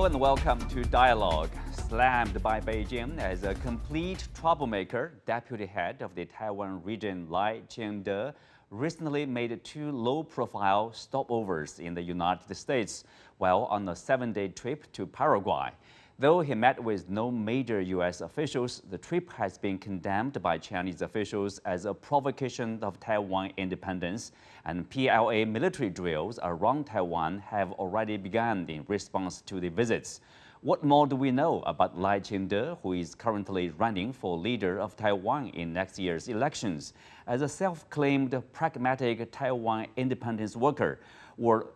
and welcome to Dialogue. Slammed by Beijing as a complete troublemaker, Deputy Head of the Taiwan region Lai Ching-te recently made two low-profile stopovers in the United States while on a 7-day trip to Paraguay. Though he met with no major U.S. officials, the trip has been condemned by Chinese officials as a provocation of Taiwan independence, and PLA military drills around Taiwan have already begun in response to the visits. What more do we know about Lai Ching-te, who is currently running for leader of Taiwan in next year's elections? As a self-claimed pragmatic Taiwan independence worker, or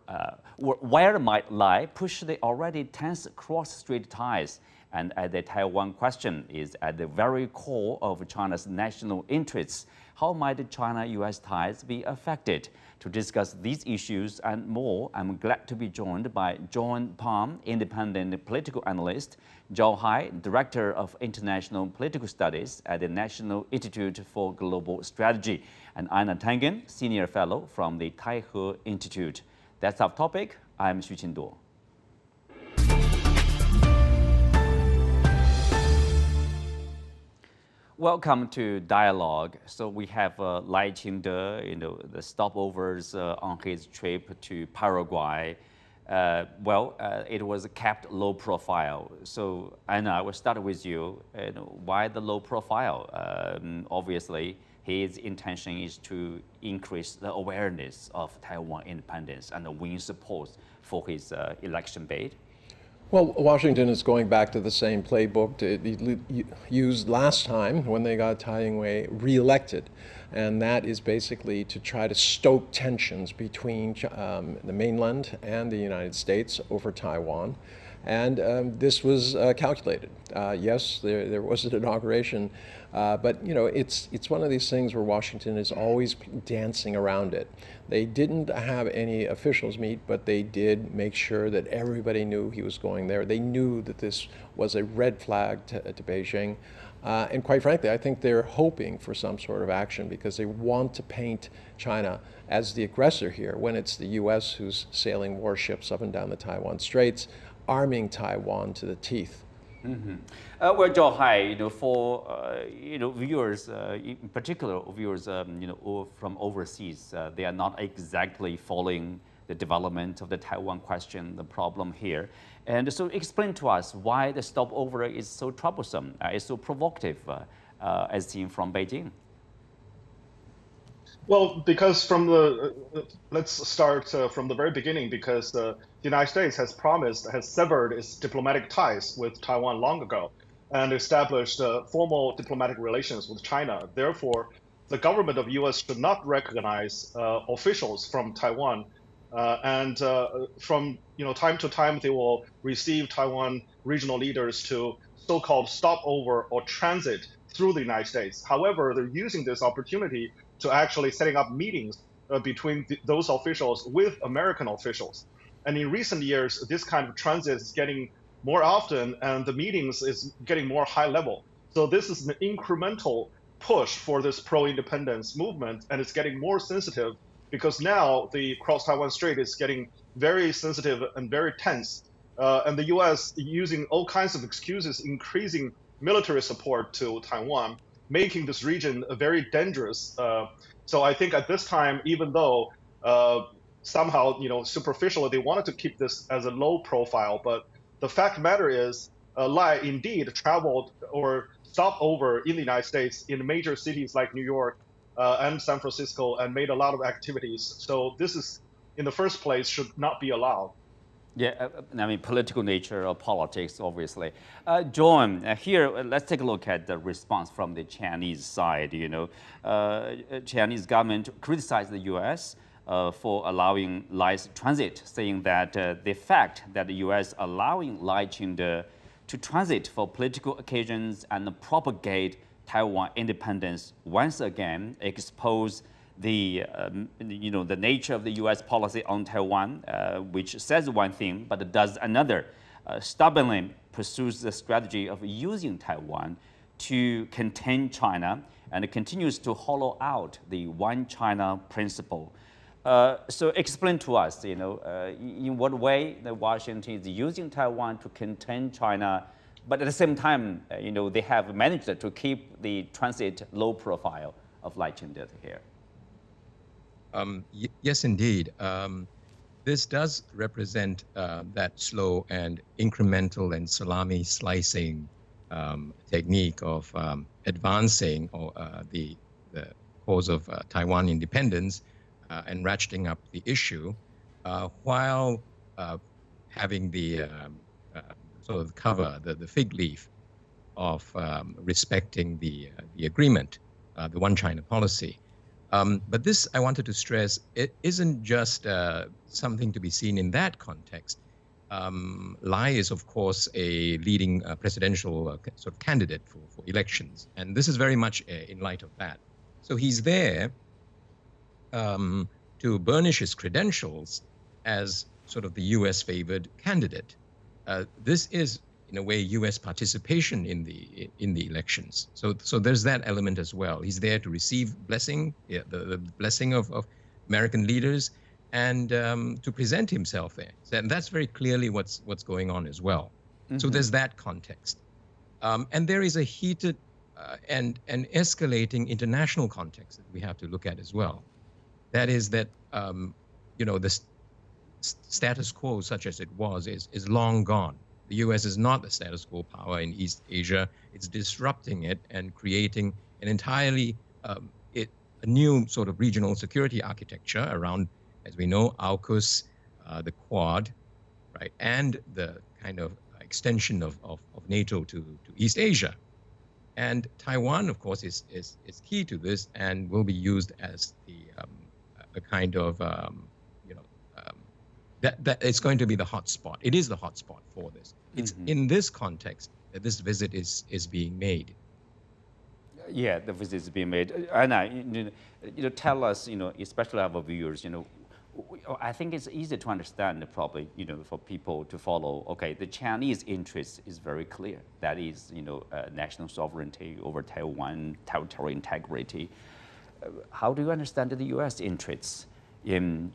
where might Lai push the already tense cross-strait ties? And the Taiwan question is at the very core of China's national interests. How might China-U.S. ties be affected? To discuss these issues and more, I'm glad to be joined by John Palm, independent political analyst, Zhao Hai, Director of International Political Studies at the National Institute for Global Strategy, and Einar Tangen, Senior Fellow from the Taihe Institute. That's our topic. I'm Xu Qinduo. Welcome to Dialogue. So we have Lai Ching-te, the stopovers on his trip to Paraguay. It was kept low profile. So Anna, I will start with you. Why the low profile? Obviously, his intention is to increase the awareness of Taiwan independence and win support for his election bid. Well, Washington is going back to the same playbook it used last time when they got Taiwan reelected. And that is basically to try to stoke tensions between the mainland and the United States over Taiwan. And this was calculated. Yes, there was an inauguration, but it's one of these things where Washington is always dancing around it. They didn't have any officials meet, but they did make sure that everybody knew he was going there. They knew that this was a red flag to Beijing. And quite frankly, I think they're hoping for some sort of action because they want to paint China as the aggressor here when it's the U.S. who's sailing warships up and down the Taiwan Straits, arming Taiwan to the teeth. Mm-hmm. Zhao Hai, for viewers, in particular viewers, from overseas, they are not exactly following the development of the Taiwan question, the problem here. And so explain to us why the stopover is so troublesome, is so provocative, as seen from Beijing. Well, because let's start from the very beginning, because the United States has severed its diplomatic ties with Taiwan long ago and established formal diplomatic relations with China. Therefore, the government of U.S. should not recognize officials from Taiwan. From time to time, they will receive Taiwan regional leaders to so-called stopover or transit through the United States. However, they're using this opportunity to actually setting up meetings between those officials with American officials. And in recent years, this kind of transit is getting more often, and the meetings is getting more high level. So this is an incremental push for this pro-independence movement, and it's getting more sensitive because now the cross-Taiwan Strait is getting very sensitive and very tense. And the U.S. using all kinds of excuses, increasing military support to Taiwan, making this region very dangerous. So I think at this time, even though somehow, superficially, they wanted to keep this as a low profile, but the fact matter is, Lai indeed traveled or stopped over in the United States in major cities like New York and San Francisco and made a lot of activities. So this is, in the first place, should not be allowed. Yeah, political nature of politics, obviously. John, here, let's take a look at the response from the Chinese side. Chinese government criticized the U.S. For allowing Lai's transit, saying that the fact that the U.S. allowing Lai Ching-te to transit for political occasions and propagate Taiwan independence once again expose the nature of the U.S. policy on Taiwan, which says one thing but does another, stubbornly pursues the strategy of using Taiwan to contain China and continues to hollow out the one China principle. So explain to us, in what way that Washington is using Taiwan to contain China, but at the same time, they have managed to keep the transit low profile of Lai Ching-te here. Yes, indeed. This does represent that slow and incremental and salami slicing technique of advancing the cause of Taiwan independence and ratcheting up the issue while having the sort of cover, the fig leaf of respecting the agreement, the One China policy. But this, I wanted to stress, it isn't just something to be seen in that context. Lai is, of course, a leading presidential sort of candidate for elections, and this is very much in light of that. So he's there to burnish his credentials as sort of the U.S. favored candidate. This is, in a way, U.S. participation in the elections. So there's that element as well. He's there to receive blessing, the blessing of American leaders, and to present himself there. And that's very clearly what's going on as well. Mm-hmm. So there's that context, and there is a heated and escalating international context that we have to look at as well. That is that the status quo, such as it was, is long gone. The U.S. is not the status quo power in East Asia. It's disrupting it and creating an entirely a new sort of regional security architecture around, as we know, AUKUS, the Quad, right, and the kind of extension of NATO to East Asia. And Taiwan, of course, is key to this and will be used as a kind of that it's going to be the hot spot. It is the hot spot for this. It's in this context that this visit is being made. Yeah, the visit is being made. Einar, tell us, especially our viewers, I think it's easy to understand probably, for people to follow. Okay, the Chinese interest is very clear. That is, national sovereignty over Taiwan, territorial integrity. How do you understand the U.S. interests in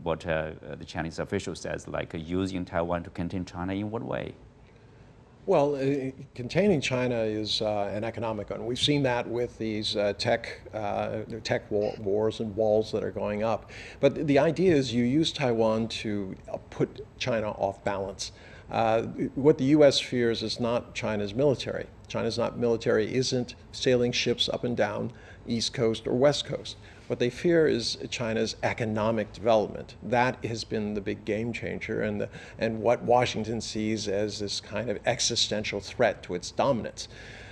what the Chinese official says, like using Taiwan to contain China in what way? Well, containing China is an economic one. We've seen that with these tech wars and walls that are going up. But the idea is you use Taiwan to put China off balance. What the U.S. fears is not China's military. China's military isn't sailing ships up and down East Coast or West Coast. What they fear is China's economic development. That has been the big game changer and what Washington sees as this kind of existential threat to its dominance.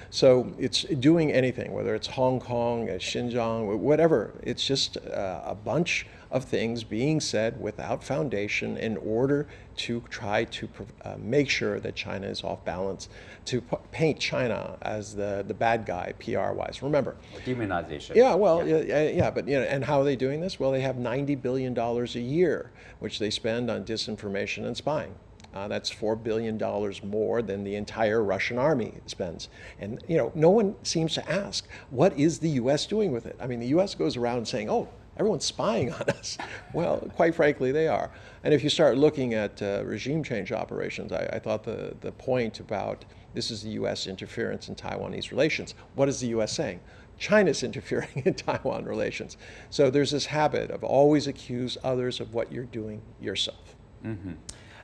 So it's doing anything, whether it's Hong Kong, Xinjiang, whatever. It's just a bunch of things being said without foundation in order to try to make sure that China is off balance, to paint China as the bad guy, PR-wise. Remember, demonization. Yeah, well, yeah, but and how are they doing this? Well, they have $90 billion a year, which they spend on disinformation and spying. That's $4 billion more than the entire Russian army spends. And no one seems to ask, what is the U.S. doing with it? I mean, the U.S. goes around saying, oh, everyone's spying on us. Well, quite frankly, they are. And if you start looking at regime change operations, I thought the point about this is the U.S. interference in Taiwanese relations. What is the U.S. saying? China's interfering in Taiwan relations. So there's this habit of always accuse others of what you're doing yourself. Mm-hmm.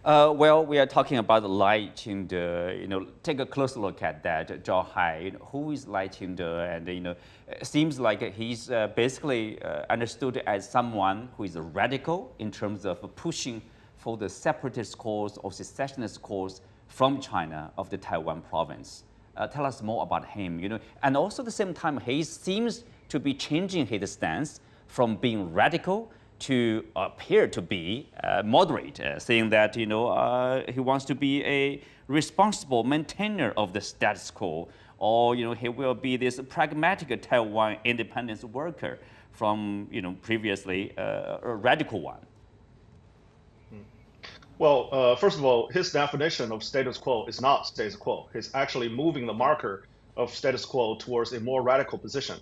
Well, we are talking about Lai Ching-te. Take a closer look at that. Zhao Hai, who is Lai Ching-te? And it seems like he's basically understood as someone who is radical in terms of pushing for the separatist cause or secessionist cause from China of the Taiwan province. Tell us more about him. And also at the same time, he seems to be changing his stance from being radical to appear to be moderate, saying that he wants to be a responsible maintainer of the status quo, or he will be this pragmatic Taiwan independence worker from previously a radical one. Well, first of all, his definition of status quo is not status quo. He's actually moving the marker of status quo towards a more radical position.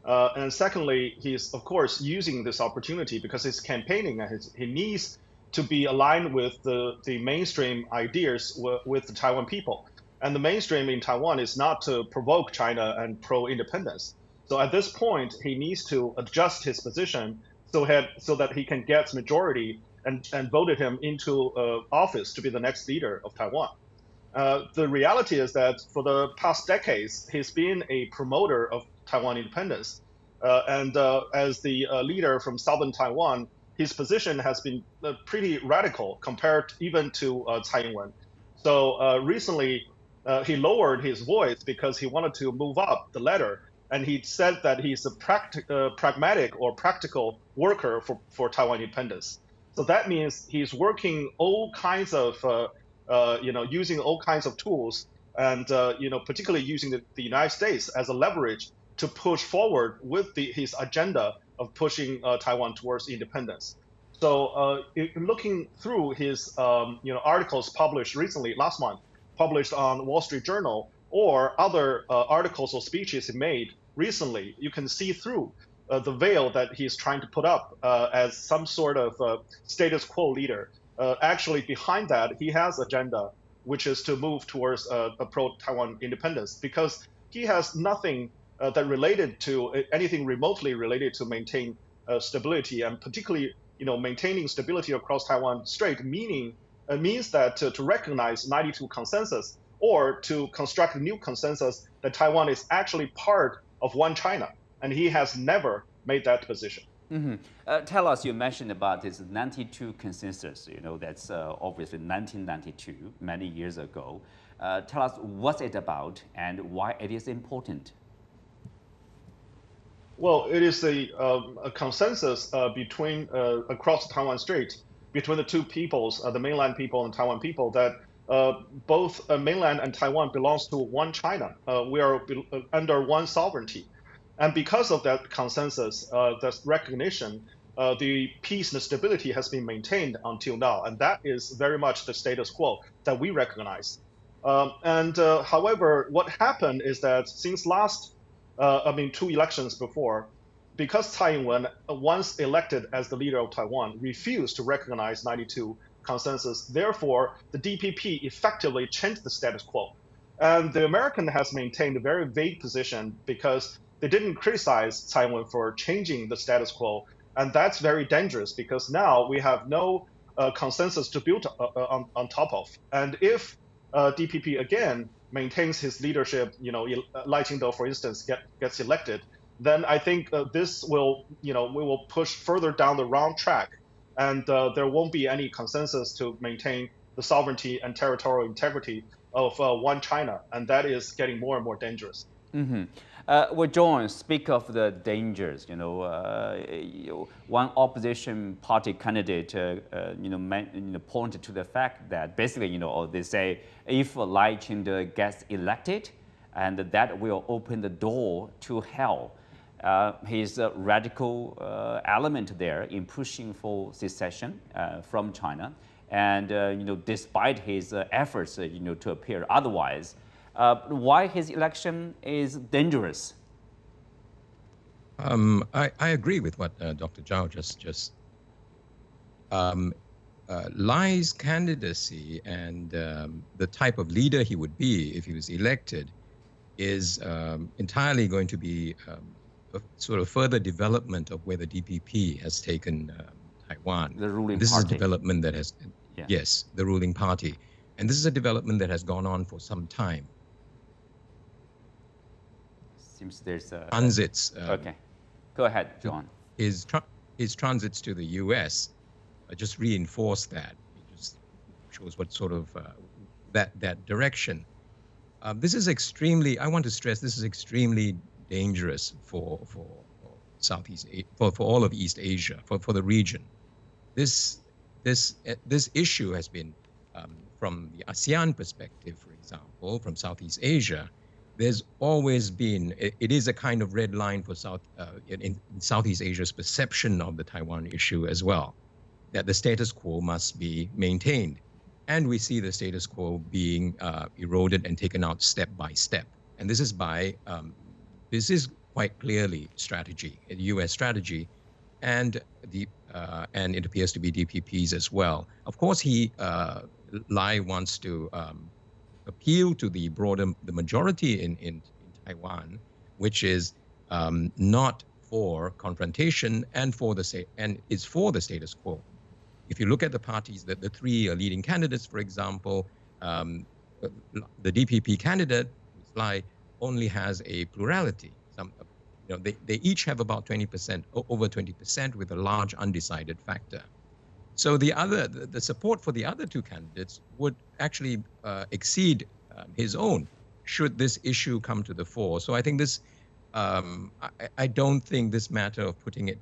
And secondly, he's of course using this opportunity because he's campaigning and he needs to be aligned with the mainstream ideas with the Taiwan people. And the mainstream in Taiwan is not to provoke China and pro-independence. So at this point, he needs to adjust his position so that he can get majority and voted him into office to be the next leader of Taiwan. The reality is that for the past decades, he's been a promoter of Taiwan independence. And as the leader from southern Taiwan, his position has been pretty radical compared even to Tsai Ing-wen. So recently, he lowered his voice because he wanted to move up the ladder. And he said that he's a pragmatic or practical worker for Taiwan independence. So that means he's working all kinds of using all kinds of tools and particularly using the United States as a leverage to push forward with his agenda of pushing Taiwan towards independence. So looking through his articles published recently, last month, published on Wall Street Journal, or other articles or speeches he made recently, you can see through the veil that he's trying to put up as some sort of status quo leader. Actually, behind that, he has agenda, which is to move towards a pro-Taiwan independence, because he has nothing that related to anything remotely related to maintain stability, and particularly, maintaining stability across Taiwan Strait, means that to recognize 92 consensus or to construct a new consensus that Taiwan is actually part of one China, and he has never made that position. Mm-hmm. Tell us, you mentioned about this 92 consensus, that's obviously 1992, many years ago. Tell us what's it about and why it is important. Well, it is a consensus between across the Taiwan Strait between the two peoples, the mainland people and Taiwan people, that both mainland and Taiwan belongs to one China. We are under one sovereignty. And because of that consensus, that recognition, the peace and stability has been maintained until now. And that is very much the status quo that we recognize. However, what happened is that since two elections before, because Tsai Ing-wen, once elected as the leader of Taiwan, refused to recognize 92 consensus, therefore, the DPP effectively changed the status quo. And the American has maintained a very vague position because they didn't criticize Tsai Ing-wen for changing the status quo. And that's very dangerous because now we have no consensus to build on top of. And if DPP again maintains his leadership, Lai Ching-te, for instance, gets elected, then I think this will, we will push further down the wrong track. And there won't be any consensus to maintain the sovereignty and territorial integrity of one China. And that is getting more and more dangerous. Mm-hmm. Well, John, speak of the dangers. One opposition party candidate, pointed to the fact that basically, they say if Lai Ching-te gets elected, and that will open the door to hell. His radical element there in pushing for secession from China, and despite his efforts, to appear otherwise. Why his election is dangerous? I agree with what Dr. Zhao just. Lai's candidacy and the type of leader he would be if he was elected is entirely going to be a sort of further development of where the DPP has taken Taiwan. The ruling this party. Is a development that has, yes, the ruling party. And this is a development that has gone on for some time. Seems there's a... Transits. Okay. Go ahead, John. His transits to the U.S. Just reinforce that. It just shows what sort of that direction. This is extremely, I want to stress, this is extremely dangerous for Southeast, for all of East Asia, for the region. This issue has been, from the ASEAN perspective, for example, from Southeast Asia, there's always been, it is a kind of red line for in Southeast Asia's perception of the Taiwan issue as well, that the status quo must be maintained. And we see the status quo being eroded and taken out step by step. And this is quite clearly strategy, a U.S. strategy, and it appears to be DPP's as well. Of course, Lai wants to appeal to the majority in Taiwan, which is not for confrontation and is for the status quo. If you look at the parties, the three leading candidates, for example, the DPP candidate, Lai, only has a plurality. They each have about 20%, over 20%, with a large undecided factor. So the support for the other two candidates would actually exceed his own, should this issue come to the fore. So I think this, I don't think this matter of putting it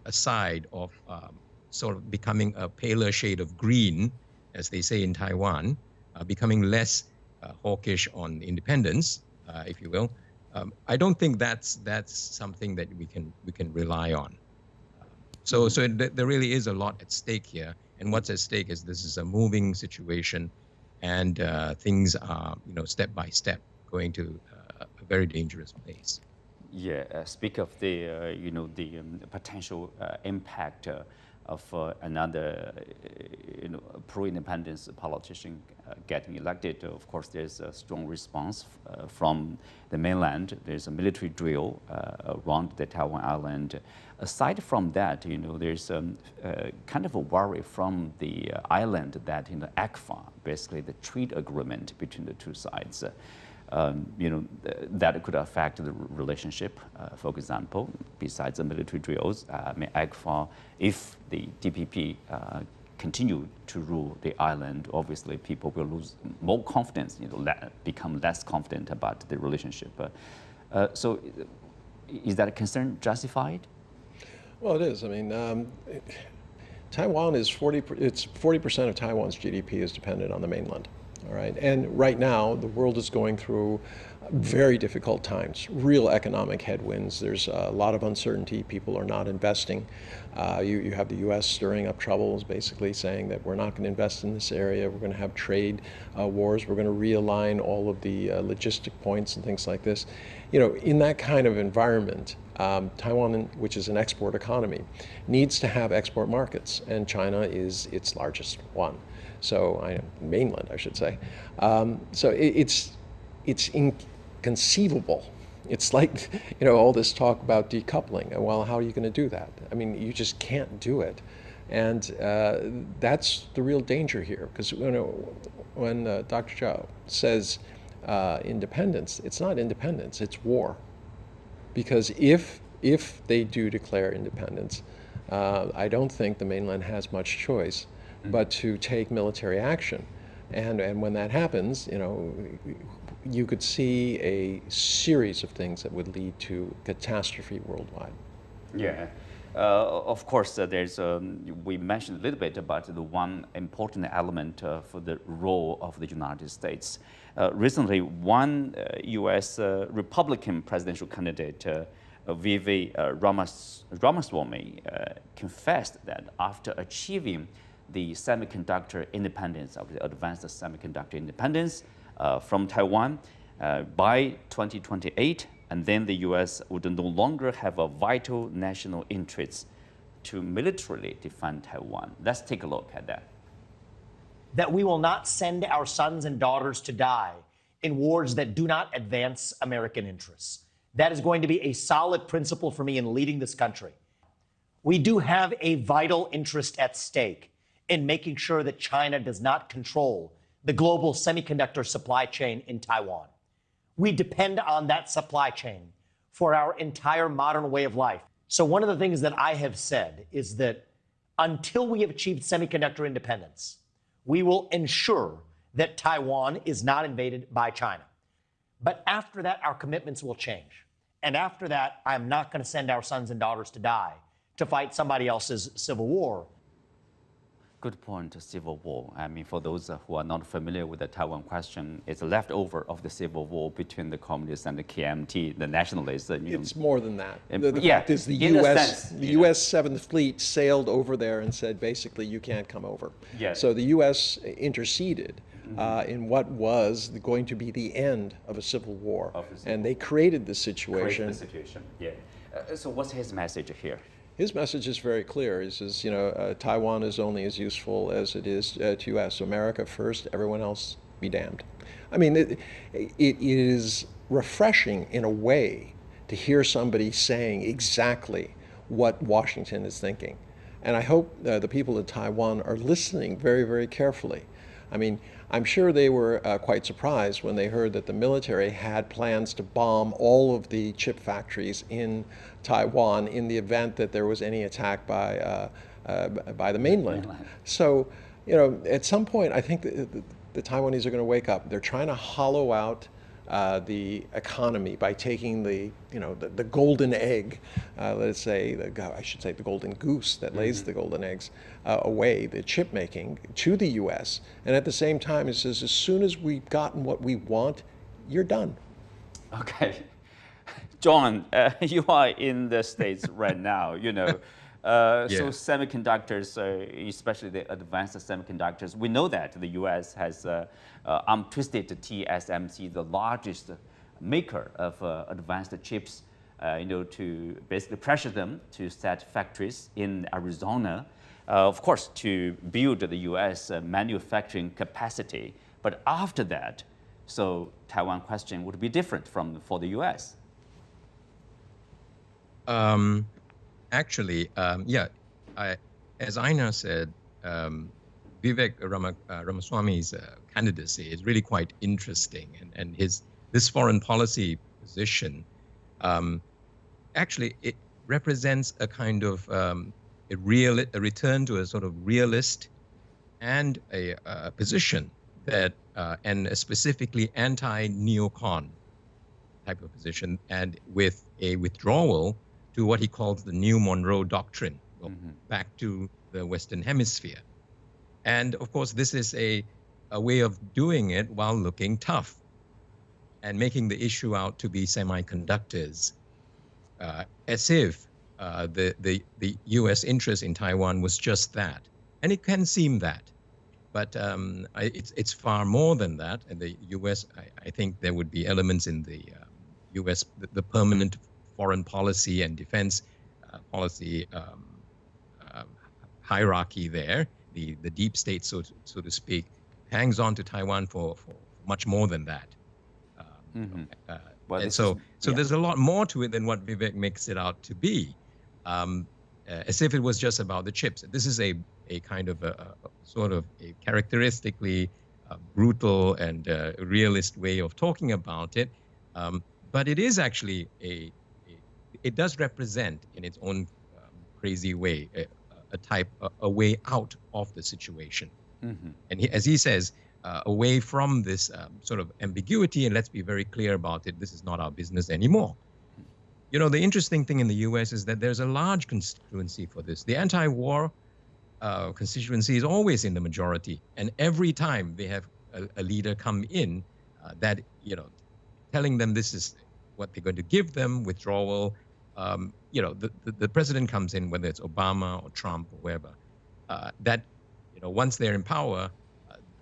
aside, of sort of becoming a paler shade of green, as they say in Taiwan, becoming less hawkish on independence, if you will. I don't think that's something that we can rely on. So there really is a lot at stake here, and what's at stake is this is a moving situation, and things are step by step going to a very dangerous place. Yeah, speak of the the potential impact of another pro-independence politician getting elected. Of course, there's a strong response from the mainland. There's a military drill around the Taiwan island. Aside from that, there's kind of a worry from the island that ECFA, basically the trade agreement between the two sides, that could affect the relationship. For example, besides the military drills, ECFA, if the DPP continue to rule the island, obviously people will lose more confidence, become less confident about the relationship. So is that concern justified? Well, it is. I mean, Taiwan is 40% of Taiwan's GDP is dependent on the mainland. All right, and right now the world is going through very difficult times, real economic headwinds. There's a lot of uncertainty. People are not investing. You have the U.S. stirring up troubles, basically saying that we're not going to invest in this area. We're going to have trade wars. We're going to realign all of the logistic points and things like this. In that kind of environment, Taiwan, which is an export economy, needs to have export markets, and China is its largest one. So mainland, I should say. So it's inconceivable. It's like all this talk about decoupling. Well, how are you going to do that? I mean, you just can't do it, and that's the real danger here. Because when Dr. Zhao says independence, it's not independence; it's war. Because if they do declare independence, I don't think the mainland has much choice but to take military action. And when that happens, you could see a series of things that would lead to catastrophe worldwide. Yeah. Of course, we mentioned a little bit about the one important element for the role of the United States. Recently, one U.S. Republican presidential candidate, V.V. Ramaswamy, confessed that after achieving the semiconductor independence, of the advanced semiconductor independence from Taiwan by 2028, and then the U.S. would no longer have a vital national interest to militarily defend Taiwan. Let's take a look at that. That we will not send our sons and daughters to die in wars that do not advance American interests. That is going to be a solid principle for me in leading this country. We do have a vital interest at stake in making sure that China does not control the global semiconductor supply chain in Taiwan. We depend on that supply chain for our entire modern way of life. So one of the things that I have said is that until we have achieved semiconductor independence, we will ensure that Taiwan is not invaded by China. But after that, our commitments will change. And after that, I'm not going to send our sons and daughters to die to fight somebody else's civil war. Good point, civil war. I mean, for those who are not familiar with the Taiwan question, it's a leftover of the civil war between the communists and the KMT, the nationalists. It's more than that. The yeah, fact is the U.S. 7th Fleet sailed over there and said, basically, you can't come over. Yes. So the U.S. interceded in what was going to be the end of a civil war. And they created the situation. Created the situation, yeah. So what's his message here? His message is very clear. He says, Taiwan is only as useful as it is to U.S. America first, everyone else be damned. I mean, it is refreshing in a way to hear somebody saying exactly what Washington is thinking. And I hope the people of Taiwan are listening very, very carefully. I mean, I'm sure they were quite surprised when they heard that the military had plans to bomb all of the chip factories in Taiwan in the event that there was any attack by the mainland. So, at some point, I think the Taiwanese are going to wake up. They're trying to hollow out the economy by taking the golden egg, let's say, I should say the golden goose that lays the golden eggs away, the chip making, to the U.S. And at the same time, it says, as soon as we've gotten what we want, you're done. Okay. John, you are in the States right now, So semiconductors, especially the advanced semiconductors, we know that the U.S. has untwisted TSMC, the largest maker of advanced chips, to basically pressure them to set factories in Arizona, of course, to build the U.S. manufacturing capacity. But after that, so Taiwan question would be different for the U.S. Actually, as Einar said, Vivek Ramaswamy's candidacy is really quite interesting, and this foreign policy position, actually, it represents a kind of a return to a sort of realist and a position that, and a specifically anti-neocon type of position, and with a withdrawal to what he calls the new Monroe Doctrine, back to the Western Hemisphere. And of course, this is a way of doing it while looking tough and making the issue out to be semiconductors, as if the U.S. interest in Taiwan was just that. And it can seem that, but it's far more than that. And the U.S., I think there would be elements in the U.S., the permanent foreign policy and defense policy hierarchy there, the deep state, so to speak, hangs on to Taiwan for much more than that. And so there's a lot more to it than what Vivek makes it out to be, as if it was just about the chips. This is a kind of a sort of a characteristically brutal and realist way of talking about it, but it is actually it does represent in its own crazy way a way out of the situation. And as he says, away from this sort of ambiguity, and let's be very clear about it, this is not our business anymore. The interesting thing in the U.S. is that there's a large constituency for this. The anti-war constituency is always in the majority, and every time they have a leader come in that, telling them this is what they're going to give them, withdrawal, the president comes in, whether it's Obama or Trump or whoever, that, once they're in power,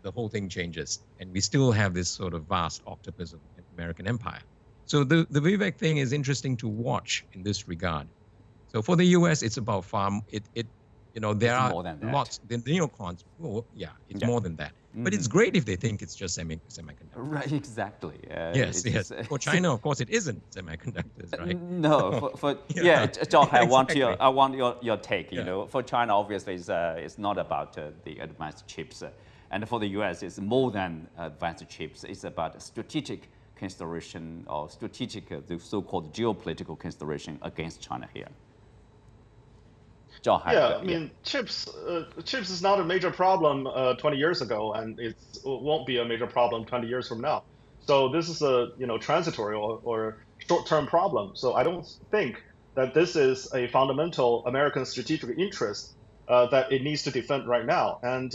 the whole thing changes. And we still have this sort of vast octopus of American empire. So the Vivek thing is interesting to watch in this regard. So for the U.S., it's about there are lots, the neocons, it's more than that. But it's great if they think it's just semiconductors. Right, exactly. Yes. For China, of course, it isn't semiconductors, right? No, Zhao Hai, I want your take. For China, obviously, it's not about the advanced chips, and for the U.S., it's more than advanced chips. It's about strategic consideration or the so-called geopolitical consideration against China here. Yeah, I mean, chips is not a major problem 20 years ago, and it won't be a major problem 20 years from now. So this is a transitory or short-term problem. So I don't think that this is a fundamental American strategic interest that it needs to defend right now. And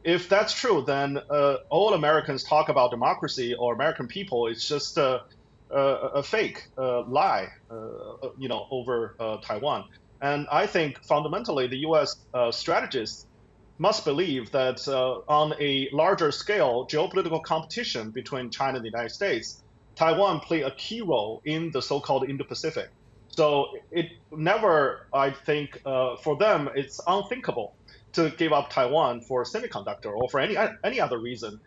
if that's true, then all Americans talk about democracy or American people. It's just a fake lie, over Taiwan. And I think fundamentally the U.S. strategists must believe that on a larger scale, geopolitical competition between China and the United States, Taiwan played a key role in the so-called Indo-Pacific. So it never, I think, for them, it's unthinkable to give up Taiwan for semiconductor or for any other reason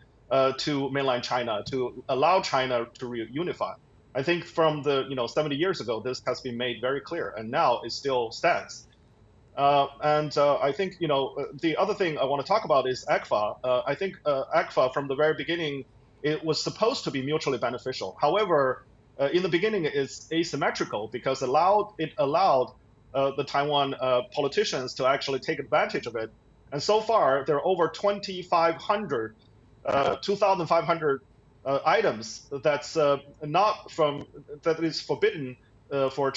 to mainland China, to allow China to reunify. I think from the 70 years ago, this has been made very clear, and now it still stands. I think the other thing I want to talk about is ECFA. I think ECFA from the very beginning, it was supposed to be mutually beneficial. However, in the beginning, it's asymmetrical because it allowed the Taiwan politicians to actually take advantage of it. And so far, there are over 2,500 items that's that is forbidden for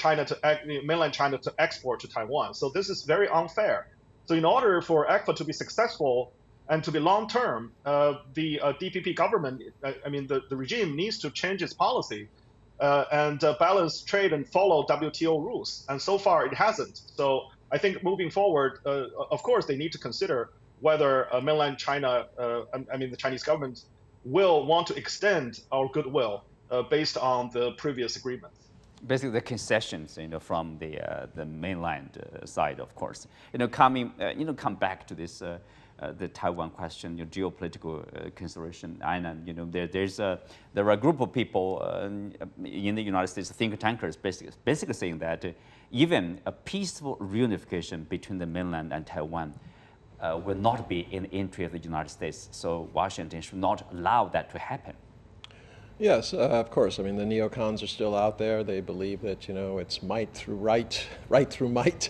mainland China to export to Taiwan. So this is very unfair. So in order for ECFA to be successful and to be long-term, the DPP government, the regime needs to change its policy and balance trade and follow WTO rules. And so far, it hasn't. So I think moving forward, of course, they need to consider whether mainland China, the Chinese government, will want to extend our goodwill based on the previous agreements. Basically, the concessions, from the mainland side, of course. Come back to this, the Taiwan question, geopolitical consideration. Einar, there are a group of people in the United States, think tankers, basically saying that even a peaceful reunification between the mainland and Taiwan will not be in the interest of the United States. So Washington should not allow that to happen. Yes, of course. The neocons are still out there. They believe that, it's might through right through might.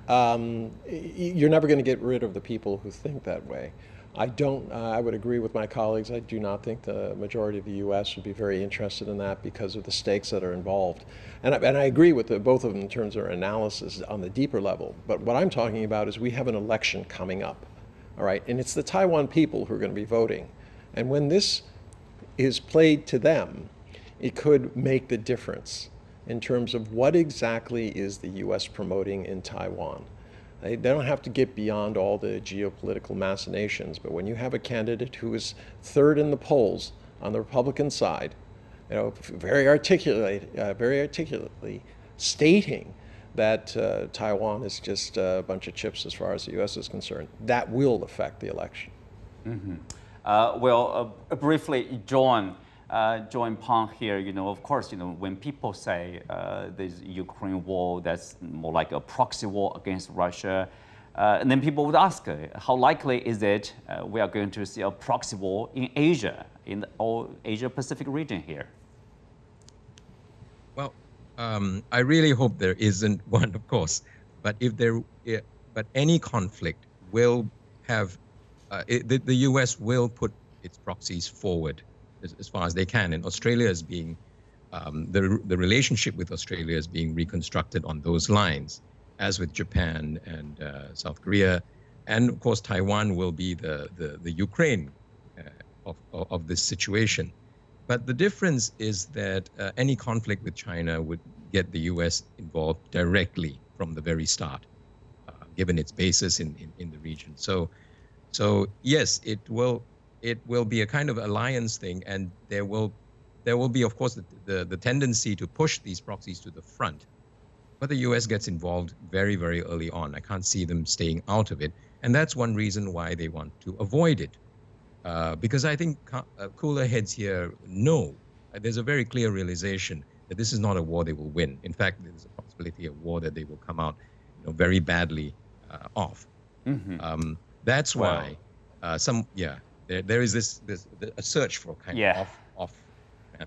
You're never going to get rid of the people who think that way. I would agree with my colleagues. I do not think the majority of the U.S. would be very interested in that because of the stakes that are involved. And I agree with both of them in terms of their analysis on the deeper level. But what I'm talking about is we have an election coming up, all right? And it's the Taiwan people who are going to be voting. And when this is played to them, it could make the difference in terms of what exactly is the U.S. promoting in Taiwan. They don't have to get beyond all the geopolitical machinations, but when you have a candidate who is third in the polls on the Republican side, very articulately stating that Taiwan is just a bunch of chips as far as the U.S. is concerned, that will affect the election. Mm-hmm. Briefly, John Pang here, of course, when people say this Ukraine war, that's more like a proxy war against Russia, and then people would ask, how likely is it we are going to see a proxy war in Asia, in the Asia-Pacific region here? Well, I really hope there isn't one, of course, but but any conflict will have, the U.S. will put its proxies forward as far as they can, and Australia is being, the relationship with Australia is being reconstructed on those lines, as with Japan and South Korea, and of course Taiwan will be the Ukraine of this situation. But the difference is that any conflict with China would get the U.S. involved directly from the very start, given its basis in the region. So yes, it will be a kind of alliance thing, and there will be, of course, the tendency to push these proxies to the front. But the U.S. gets involved very, very early on. I can't see them staying out of it, and that's one reason why they want to avoid it. Because I think cooler heads here know, there's a very clear realization that this is not a war they will win. In fact, there's a possibility of war that they will come out very badly off. Mm-hmm. That's why there is a search for kind of off.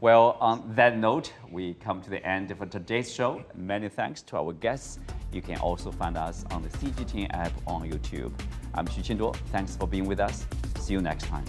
Well, on that note, we come to the end of today's show. Many thanks to our guests. You can also find us on the CGTN app on YouTube. I'm Xu Qinduo. Thanks for being with us. See you next time.